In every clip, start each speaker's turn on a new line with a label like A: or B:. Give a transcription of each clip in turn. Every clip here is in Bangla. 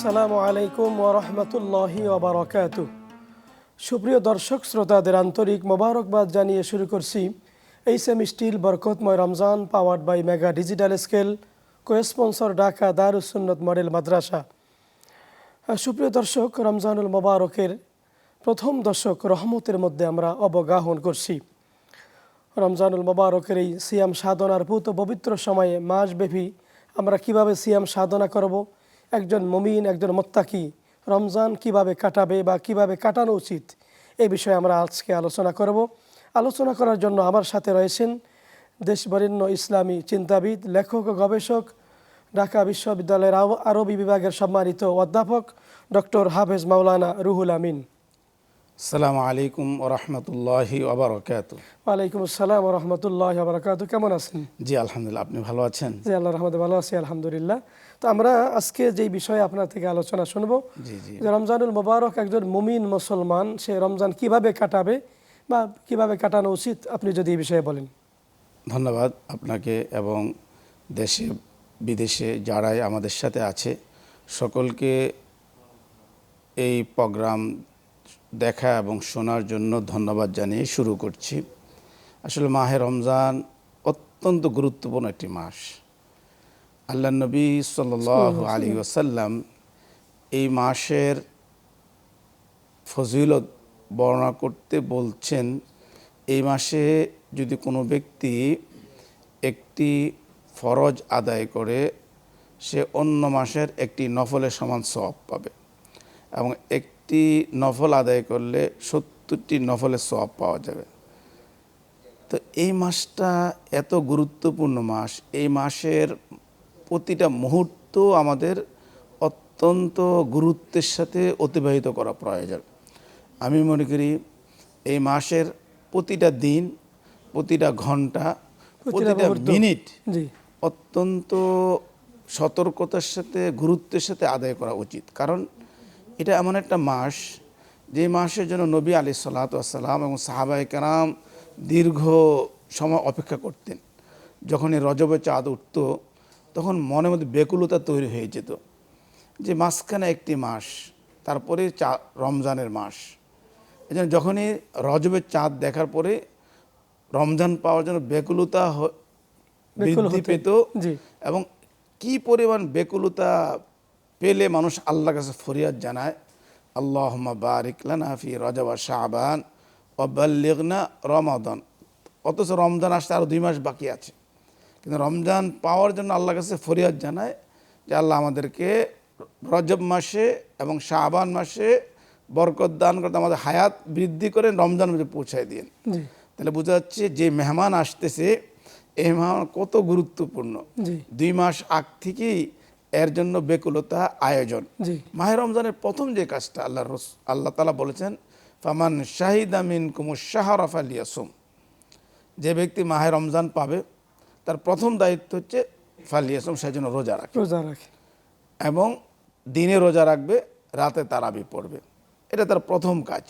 A: আসসালামু আলাইকুম ওয়া রাহমাতুল্লাহি ওয়া বারাকাতুহু। সুপ্রিয় দর্শক শ্রোতাদের আন্তরিক মোবারকবাদ জানিয়ে শুরু করছি এইচএম স্টিল বরকতময় Ramzan powered by mega digital scale co-sponsor Dhaka Darus Sunnat model মাদ্রাসা। সুপ্রিয় দর্শক, রমজানুল মোবারকের প্রথম দশক রহমতের মধ্যে আমরা অবগাহন করছি। রমজানুল মোবারকের এই সিয়াম সাধনার পূত পবিত্র সময়ে মাসব্যাপী আমরা কিভাবে সিয়াম সাধনা করব, একজন মুমিন, একজন মুত্তাকি রমজান কিভাবে কাটাবে বা কিভাবে কাটানো উচিত, এই বিষয়ে আমরা আজকে আলোচনা করব। আলোচনা করার জন্য আমার সাথে রয়েছেন দেশবরেণ্য ইসলামী চিন্তাবিদ, লেখক ও গবেষক, ঢাকা বিশ্ববিদ্যালয়ের আরবি বিভাগের সম্মানিত অধ্যাপক ডক্টর হাফেজ মাওলানা রুহুল আমিন।
B: আসসালামু আলাইকুম ওয়া রাহমাতুল্লাহি ওয়া বারাকাতুহু।
A: ওয়ালাইকুম আসসালাম ওয়া রাহমাতুল্লাহি ওয়া বারাকাতুহু। কেমন আছেন?
B: জি আলহামদুলিল্লাহ, আপনি ভালো আছেন?
A: জি, আল্লাহর রহমতে ভালো আছি আলহামদুলিল্লাহ। তো আমরা আজকে যেই বিষয়ে আপনার থেকে আলোচনা শুনবো, যে রমজানুল মোবারক একজন মুমিন মুসলমান সে রমজান কিভাবে কাটাবে বা কিভাবে কাটানো উচিত, আপনি যদি এই বিষয়ে বলেন।
B: ধন্যবাদ আপনাকে এবং দেশে বিদেশে যারাই আমাদের সাথে আছে সকলকে এই প্রোগ্রাম দেখা এবং শোনার জন্য ধন্যবাদ জানিয়ে শুরু করছি। আসলে মাহে রমজান অত্যন্ত গুরুত্বপূর্ণ একটি মাস। আল্লাহ নবী সাল্লাল্লাহু আলাইহি ওয়াসাল্লাম এই মাসের ফজিলত বর্ণনা করতে বলছেন, এই মাসে যদি কোনো ব্যক্তি একটি ফরজ আদায় করে সে অন্য মাসের একটি নফলের সমান সওয়াব পাবে এবং একটি নফল আদায় করলে 70টি নফলের সওয়াব পাওয়া যাবে। তো এই মাসটা এত গুরুত্বপূর্ণ মাস, এই মাসের প্রতিটা মুহূর্ত আমাদের অত্যন্ত গুরুত্বের সাথে অতিবাহিত করা প্রয়োজন। আমি মনে করি এই মাসের প্রতিটা দিন, প্রতিটা ঘন্টা, প্রতিটা মিনিট অত্যন্ত সতর্কতার সাথে, গুরুত্বের সাথে আদায় করা উচিত। কারণ এটা এমন একটা মাস যে মাসের জন্য নবী আলাইহিস সালাতু ওয়াস সালাম এবং সাহাবায়ে কেরাম দীর্ঘ সময় অপেক্ষা করতেন। যখনই রজবের চাঁদ উঠত তখন মনের মধ্যে ব্যাকুলতা তৈরি হয়ে যেত যে মাঝখানে একটি মাস, তারপরে রমজানের মাস। এই জন্য যখনই রজবের চাঁদ দেখার পরে রমজান পাওয়ার জন্য ব্যাকুলতা বৃদ্ধি পেত এবং কি পরিমাণ ব্যাকুলতা পেলে মানুষ আল্লাহর কাছে ফরিয়াদ জানায়, আল্লাহুম্মা বারিক লানা ফি রজব ওয়া শাবান ওয়া বাল্লিগনা রমাদান। অথচ রমজান আসতে আরও 2 মাস বাকি আছে, কিন্তু রমজান পাওয়ার জন্য আল্লাহর কাছে ফরিয়াদ জানায় যে আল্লাহ আমাদেরকে রজব মাসে এবং শাবান মাসে বরকত দান করতে, আমাদের হায়াত বৃদ্ধি করে রমজান মাসে পৌঁছায় দিন। তাহলে বোঝা যাচ্ছে যে মেহমান আসতেছে এই মেহমান কত গুরুত্বপূর্ণ। 2 মাস আগ থেকেই এর জন্য বেকুলতা আয়োজন। মাহে রমজানের প্রথম যে কাজটা আল্লাহ তাআলা বলেছেন, ফামান শাহিদা মিনকুমুশ শাহরা ফালিয়াসুম। যে ব্যক্তি মাহে রমজান পাবে তার প্রথম দায়িত্ব হচ্ছে ফালিয়াসুম, সেজন্য রোজা রাখে এবং দিনে রোজা রাখবে, রাতে তারাবি পড়বে। এটা তার প্রথম কাজ।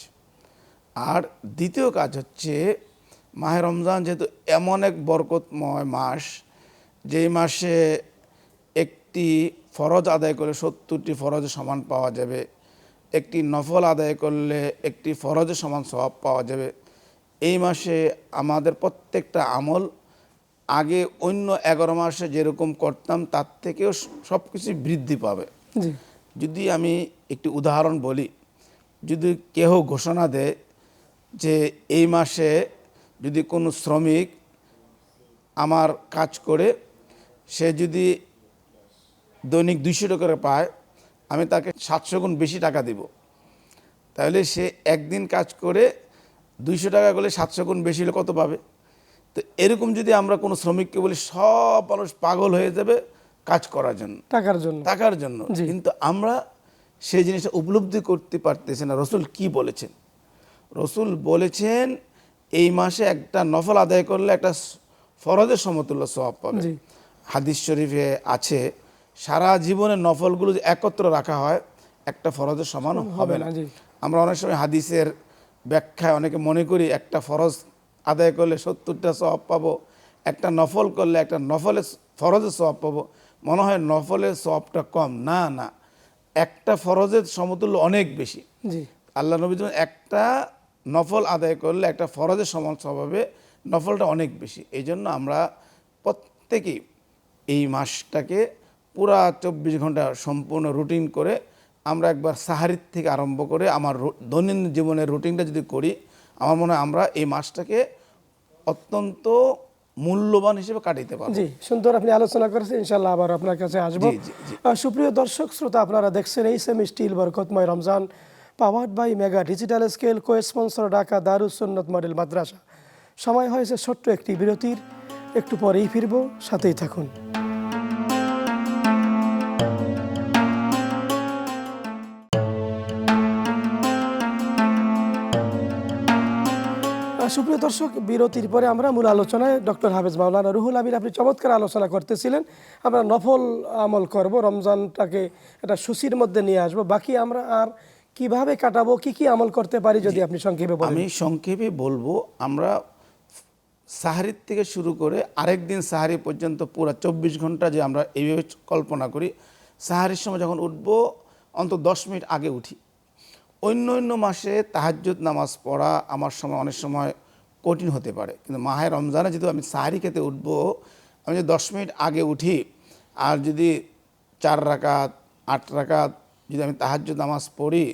B: আর দ্বিতীয় কাজ হচ্ছে মাহে রমজান যেহেতু এমন এক বরকতময় মাস, যেই মাসে একটি ফরজ আদায় করলে 70টি ফরজের সমান পাওয়া যাবে, একটি নফল আদায় করলে একটি ফরজের সমান সওয়াব পাওয়া যাবে। এই মাসে আমাদের প্রত্যেকটা আমল আগে অন্য 11 মাসে যেরকম করতাম তার থেকেও সব কিছু বৃদ্ধি পাবে। যদি আমি একটি উদাহরণ বলি, যদি কেহ ঘোষণা দেয় যে এই মাসে যদি কোনো শ্রমিক আমার কাজ করে সে যদি দৈনিক 200 টাকা করে পায়, আমি তাকে 700 গুণ বেশি টাকা দিব, তাহলে সে একদিন কাজ করে 200 টাকা করলে 700 গুণ বেশি হলে কত পাবে? তো এরকম যদি আমরা কোনো শ্রমিককে বলি, সব মানুষ পাগল হয়ে যাবে কাজ করার জন্য, টাকার জন্য। কিন্তু আমরা সেই জিনিসটা উপলব্ধি করতে পারতেছি না। রসুল কি বলেছেন? রসুল বলেছেন এই মাসে একটা নফল আদায় করলে একটা ফরজের সমতুল্য সওয়াব পাবে। হাদিস শরীফে আছে, সারা জীবনের নফলগুলো যে একত্র রাখা হয় একটা ফরজের সমান হবে না। আমরা অনেক সময় হাদিসের ব্যাখ্যায় অনেকে মনে করি একটা ফরজ আদায় করলে 70টা সওয়াব পাবো, একটা নফল করলে একটা ফরজের সওয়াব পাবো, মনে হয় নফলের সওয়াবটা কম। না, একটা ফরজের সমতুল্য অনেক বেশি।
A: জি
B: আল্লাহ নবী যেমন একটা নফল আদায় করলে একটা ফরজের সমান স্বভাবে নফলটা অনেক বেশি। এই জন্য আমরা প্রত্যেকেই এই মাসটাকে পুরা 24 ঘন্টা সম্পূর্ণ রুটিন করে আমরা একবার সাহারির থেকে আরম্ভ করে আমার দৈনন্দিন জীবনের রুটিনটা যদি করি, আমার মনে হয় আমরা এই মাসটাকে অত্যন্ত মূল্যবান হিসেবে কাটাইতে পারবো।
A: জি, সুন্দর আপনি আলোচনা করেছেন, ইনশাআল্লাহ আবার আপনার কাছে আসবো।
B: জি, জি, জি।
A: সুপ্রিয় দর্শক শ্রোতা, আপনারা দেখছেন এই সেমি স্টিল বরকতময় Ramzan powered by mega digital scale co-sponsor Dhaka Darus Sunnat model মাদ্রাসা। সময় হয়েছে ছোট্ট একটি বিরতির, একটু পরেই ফিরবো, সাথেই থাকুন। সুপ্রিয় দর্শক, বিরতির পরে আমরা মূল আলোচনায় ডক্টর হাফেজ মাওলানা রুহুল আমিন, আপনি চমৎকার আলোচনা করতেছিলেন। আমরা নফল আমল করব, রমজানটাকে একটা সূচির মধ্যে নিয়ে আসব, বাকি আমরা আর কিভাবে কাটাবো, কি কি আমল করতে পারি যদি আপনি সংক্ষেপে বলেন।
B: আমি সংক্ষেপে বলবো, আমরা সাহারির থেকে শুরু করে আরেকদিন সাহারি পর্যন্ত পুরো 24 ঘন্টা যে আমরা এইভাবে কল্পনা করি, সাহারির সময় যখন উঠবো অন্তত 10 মিনিট আগে উঠি। অন্য মাসে তাহাজ্জুদ নামাজ পড়া আমার সময় অনেক সময় কঠিন হতে পারে, কিন্তু মাহে রমজানে যদি আমি সাহারি খেতে উঠবো, আমি যদি 10 মিনিট আগে উঠি আর যদি 4 রাকাত 8 রাকাত যদি আমি তাহাজ্জুদ নামাজ পড়ি,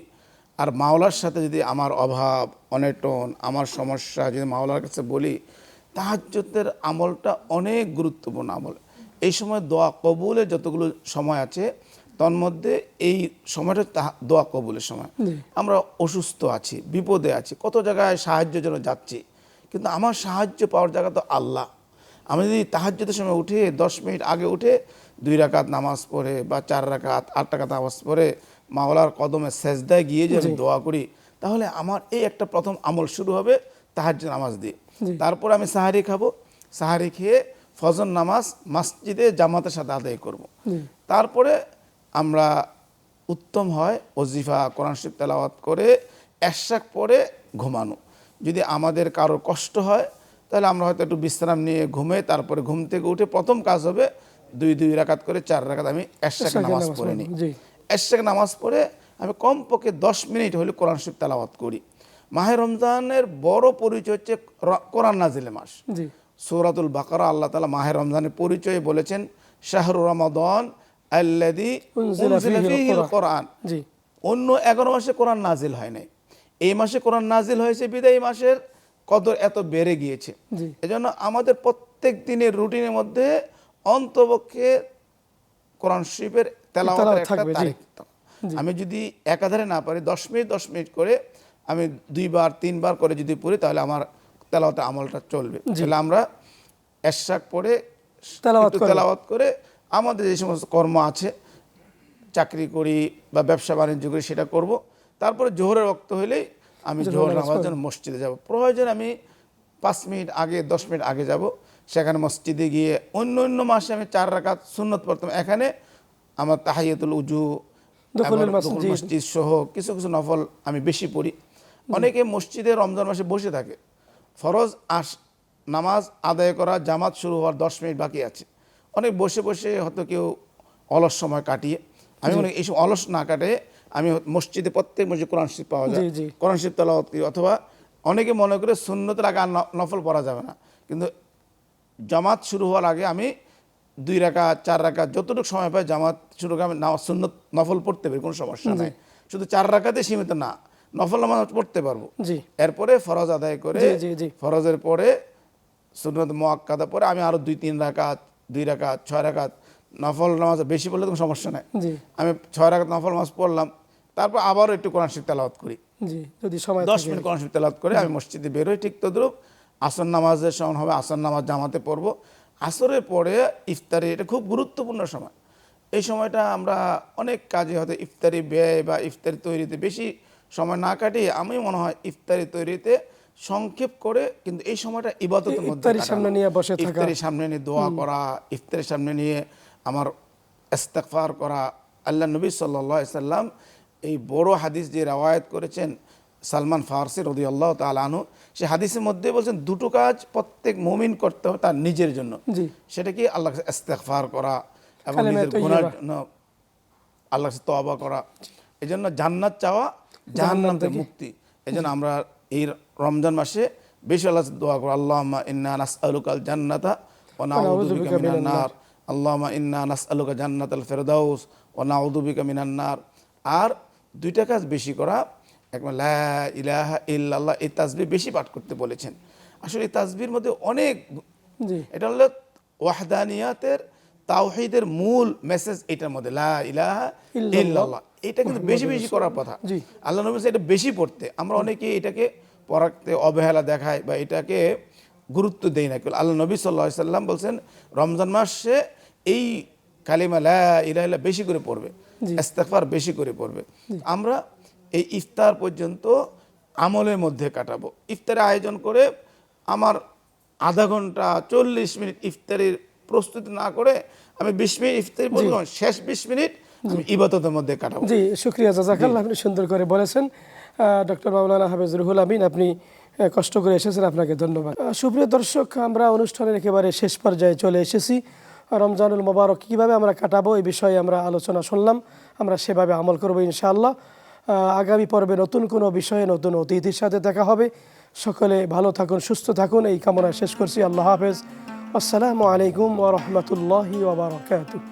B: আর মাওলার সাথে যদি আমার অভাব অনটন আমার সমস্যা যদি মাওলার কাছে বলি, তাহাজ্জুদের আমলটা অনেক গুরুত্বপূর্ণ আমল। এই সময় দোয়া কবুলের যতগুলো সময় আছে তন্মধ্যে এই সময়টা দোয়া কবুলের সময়। আমরা অসুস্থ আছি, বিপদে আছি, কত জায়গায় সাহায্যের জন্য যাচ্ছি, কিন্তু আমার সাহায্য পাওয়ার জায়গা তো আল্লাহ। আমি যদি তাহাজ্জুদের সময় উঠে 10 মিনিট আগে উঠে 2 রাকাত নামাজ পড়ে বা 4 রাকাত 8 রাকাত নামাজ পড়ে মাওলার কদমে সেজদায় গিয়ে যে আমি দোয়া করি, তাহলে আমার এই একটা প্রথম আমল শুরু হবে তাহাজ্জুদ নামাজ দিয়ে। তারপর আমি সাহারি খাবো, সাহারি খেয়ে ফজর নামাজ মসজিদে জামাতের সাথে আদায় করব। তারপরে আমরা উত্তম হয় ওজিফা কোরআন শরীফ তেলাওয়াত করে এশাক পরে ঘুমানো। যদি আমাদের কারো কষ্ট হয় তাহলে আমরা হয়তো একটু বিশ্রাম নিয়ে ঘুমে, তারপরে ঘুম থেকে উঠে প্রথম কাজ হবে 2 রাকাত করে 4 রাকাত আমি এশাক নামাজ পড়ে নিই। এশাক নামাজ পড়ে আমি কমপক্ষে 10 মিনিট হলে কোরআন শরীফ তেলাওয়াত করি। মাহে রমজানের বড় পরিচয় হচ্ছে কোরআন নাজিলের মাস। সূরাতুল বাকারা আল্লাহ তাআলা মাহে রমজানের পরিচয় বলেছেন, শাহরু রমাদান আল্লাযী উনজিলা ফীহিল কোরআন। অন্য 11 মাসে কোরআন নাজিল হয় নাই, এই মাসে কোরআন নাজিল হয়েছে বিদায় এই মাসের কদর এত বেড়ে গিয়েছে। এজন্য আমাদের প্রত্যেক দিনের রুটিনের মধ্যে অন্তপক্ষে কোরআন শরীফের তেলাওয়াতের একটা তারিখ। আমি যদি একাধারে না পারি 10 মিনিট করে আমি 2 বার 3 বার করে যদি পড়ি, তাহলে আমার তেলাওয়াতের আমলটা চলবে। তাহলে আমরা এশাক পড়ে তেলাওয়াত করে আমাদের যে সমস্ত কর্ম আছে, চাকরি করি বা ব্যবসা বাণিজ্য করি, সেটা করব। তারপরে জোহরের ওয়াক্ত হলেই আমি জোহর নামাজের জন্য মসজিদে যাব। প্রয়োজন আমি 5 মিনিট আগে 10 মিনিট আগে যাব, সেখানে মসজিদে গিয়ে অন্য মাসে আমি 4 রাকাত সুন্নত পড়তাম, এখানে আমার তাহিয়াতুল উজু মসজিদ সহ কিছু কিছু নফল আমি বেশি পড়ি। অনেকে মসজিদে রমজান মাসে বসে থাকে, ফরজ নামাজ আদায় করা জামাত শুরু হওয়ার 10 মিনিট বাকি আছে, অনেক বসে বসে হয়তো কেউ অলস সময় কাটিয়ে। আমি মনে এইসব অলস না কাটে আমি মসজিদে প্রত্যেক মসজিদে কোরআন শরীফ পাওয়া যায়, কোরআন শরীফ তেলাওয়াত করি। অথবা অনেকে মনে করে সুন্নতের আগে আর নফল পড়া যাবে না, কিন্তু জামাত শুরু হওয়ার আগে আমি 2 রাকাত 4 রাকাত যতটুকু সময় পাই জামাত শুরু করে আমি সুন্নত নফল পড়তে পারি, কোনো সমস্যা নাই। শুধু 4 রাকাতে সীমিত না, নফল নামাজ পড়তে পারবো। এরপরে ফরজ আদায় করে ফরজের পরে সুন্নত মুআক্কাদা পরে আমি আরো 2-3 রাকাত 2 রাকাত 6 রাকাত নফল নামাজ বেশি পড়লে কোনো সমস্যা নাই। আমি 6 রাকাত নফল নামাজ পড়লাম, তারপর আবারও একটু কোরআন শরীফ তেলাওয়াত করি, যদি সময় 10 মিনিট কোরআন শরীফ তেলাওয়াত করে আমি মসজিদে বের হই। ঠিক তদ্রুপ আসর নামাজের সময় হবে, আসর নামাজ জামাতে পড়বো। আসরের পরে ইফতারি, এটা খুব গুরুত্বপূর্ণ সময়। এই সময়টা আমরা অনেক কাজে হয়তো ইফতারি ব্যয় বা ইফতারি তৈরিতে বেশি সময় না কাটিয়ে আমি মনে হয় ইফতারি তৈরিতে সংক্ষেপ করে, কিন্তু এই সময়টা ইবাদতের মধ্যে ইফতারির সামনে নিয়ে দোয়া করা, ইফতারির সামনে নিয়ে আমার ইস্তিগফার করা। আল্লাহ নবী সাল্লাল্লাহু আলাইহি সাল্লাম এই বড় হাদিস যে রওয়ায়াত করেছেন সালমান ফারসি রাদিয়াল্লাহু তাআলা আনহু, সেই হাদিসের মধ্যে বলছেন 2টো কাজ প্রত্যেক মুমিন করতে হবে তার নিজের জন্য। সেটা কি? আল্লাহর কাছে ইস্তিগফার করা এবং নিজের গুনাহ আল্লাহর কাছে তওবা করা, এই জন্য জান্নাত চাওয়া, জাহান্নাম থেকে মুক্তি। এই জন্য আমরা এই রমজান মাসে বেশি আল্লাহর কাছে দোয়া করো, আল্লাহুম্মা ইন্না নাসআলুকাল জান্নাতা ওয়া নাউযু বিকা মিনান নার, আল্লাহুম্মা ইন্না নাসআলুকা জান্নাতাল ফিরদাউস ওয়া নাউযু বিকা মিনান নার। আর দুইটা কাজ বেশি করা, একবার লা ইলাহা ইল্লাল্লাহ এই তাসবিহ বেশি পাঠ করতে বলেছেন। আসলে এই তাসবিহর মধ্যে অনেক,
A: জি
B: এটা হলো ওয়াহদানিয়াতের তাওহীদের মূল মেসেজ, এটার মধ্যে লা ইলাহা ইল্লাল্লাহ, এটা কিন্তু বেশি বেশি করার কথা।
A: জি।
B: আল্লাহ নবী বলেছেন এটা বেশি পড়তে। আমরা অনেকেই এটাকে পড়াতে অবহেলা দেখায় বা এটাকে গুরুত্ব দেই না। আল্লাহ নবী সাল্লাল্লাহু আলাইহি সাল্লাম বলছেন রমজান মাসে এই কালিমা লা ইলাহা ইল্লাল্লাহ বেশি করে পড়বে, ইস্তিগফার বেশি করে পড়বে। আমরা এই ইফতার পর্যন্ত আমলের মধ্যে কাটাবো। ইফতারের আয়োজন করে আমার আধা ঘন্টা 40 মিনিট ইফতারের প্রস্তুতি না করে আমি 20 মিনিট ইফতারি বলবো, শেষ 20 মিনিট আমি ইবাদতের মধ্যে কাটাবো।
A: জি, শুকরিয়া, জাযাকাল্লাহ, আপনি সুন্দর করে বলেছেন। ডক্টর মাওলানা হাফেজ রুহুল আমিন, আপনি কষ্ট করে এসেছেন, আপনাকে ধন্যবাদ। সুপ্রিয় দর্শক, আমরা অনুষ্ঠানের একেবারে শেষ পর্যায়ে চলে এসেছি। রমজানুল মোবারক কীভাবে আমরা কাটাবো এই বিষয়ে আমরা আলোচনা শুনলাম, আমরা সেভাবে আমল করবো ইনশাআল্লাহ। আগামী পর্বে নতুন কোনো বিষয়ে নতুন অতিথির সাথে দেখা হবে। সকলে ভালো থাকুন, সুস্থ থাকুন, এই কামনা শেষ করছি। আল্লাহ হাফেজ। আসসালামু আলাইকুম ওয়া রাহমাতুল্লাহি ওয়া বারাকাতুহু।